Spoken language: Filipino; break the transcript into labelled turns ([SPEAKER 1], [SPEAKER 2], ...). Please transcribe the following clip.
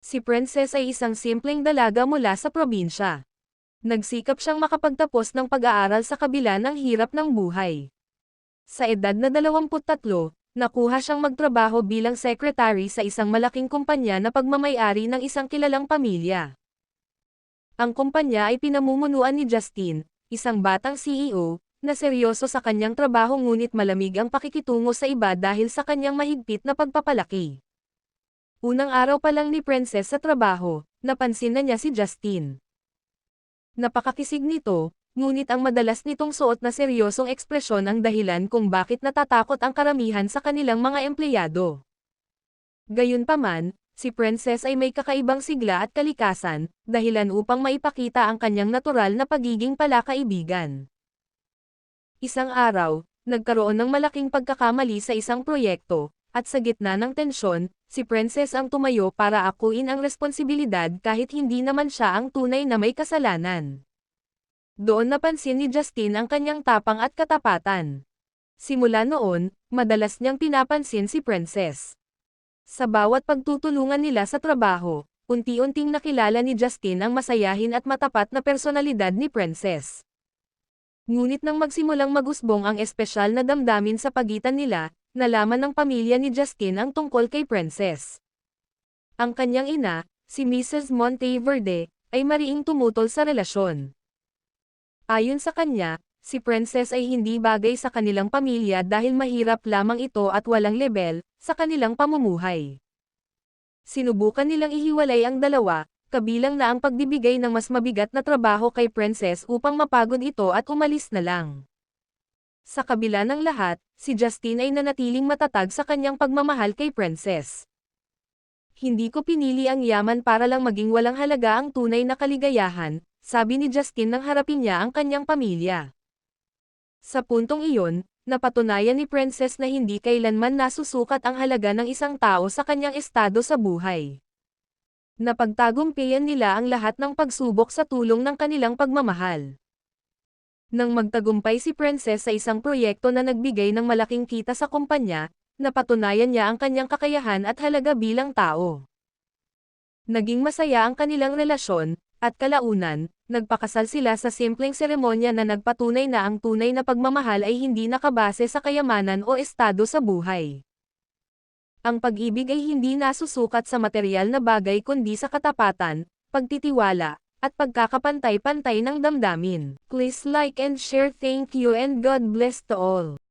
[SPEAKER 1] Si Princess ay isang simpleng dalaga mula sa probinsya. Nagsikap siyang makapagtapos ng pag-aaral sa kabila ng hirap ng buhay. Sa edad na 23, nakuha siyang magtrabaho bilang secretary sa isang malaking kumpanya na pagmamay-ari ng isang kilalang pamilya. Ang kumpanya ay pinamumunuan ni Justin, isang batang CEO, na seryoso sa kanyang trabaho ngunit malamig ang pakikitungo sa iba dahil sa kanyang mahigpit na pagpapalaki. Unang araw pa lang ni Princess sa trabaho, napansin na niya si Justin. Napakakisig nito, ngunit ang madalas nitong suot na seryosong ekspresyon ang dahilan kung bakit natatakot ang karamihan sa kanilang mga empleyado. Gayunpaman, si Princess ay may kakaibang sigla at kalikasan, dahilan upang maipakita ang kanyang natural na pagiging palakaibigan. Isang araw, nagkaroon ng malaking pagkakamali sa isang proyekto, at sa gitna ng tensyon, si Princess ang tumayo para akuin ang responsibilidad kahit hindi naman siya ang tunay na may kasalanan. Doon napansin ni Justin ang kanyang tapang at katapatan. Simula noon, madalas niyang pinapansin si Princess. Sa bawat pagtutulungan nila sa trabaho, unti-unting nakilala ni Justin ang masayahin at matapat na personalidad ni Princess. Ngunit nang magsimulang magusbong ang espesyal na damdamin sa pagitan nila, nalaman ng pamilya ni Justin ang tungkol kay Princess. Ang kanyang ina, si Mrs. Monteverde, ay mariing tumutol sa relasyon. Ayon sa kanya, si Princess ay hindi bagay sa kanilang pamilya dahil mahirap lamang ito at walang lebel sa kanilang pamumuhay. Sinubukan nilang ihiwalay ang dalawa, kabilang na ang pagbibigay ng mas mabigat na trabaho kay Princess upang mapagod ito at umalis na lang. Sa kabila ng lahat, si Justin ay nanatiling matatag sa kanyang pagmamahal kay Princess. Hindi ko pinili ang yaman para lang maging walang halaga ang tunay na kaligayahan, sabi ni Justin nang harapin niya ang kanyang pamilya. Sa puntong iyon, napatunayan ni Princess na hindi kailanman nasusukat ang halaga ng isang tao sa kanyang estado sa buhay. Napagtagumpayan nila ang lahat ng pagsubok sa tulong ng kanilang pagmamahal. Nang magtagumpay si Princess sa isang proyekto na nagbigay ng malaking kita sa kumpanya, napatunayan niya ang kanyang kakayahan at halaga bilang tao. Naging masaya ang kanilang relasyon, at kalaunan, nagpakasal sila sa simpleng seremonya na nagpatunay na ang tunay na pagmamahal ay hindi nakabase sa kayamanan o estado sa buhay. Ang pag-ibig ay hindi nasusukat sa material na bagay kundi sa katapatan, pagtitiwala, at pagkakapantay-pantay ng damdamin. Please like and share. Thank you and God bless to all.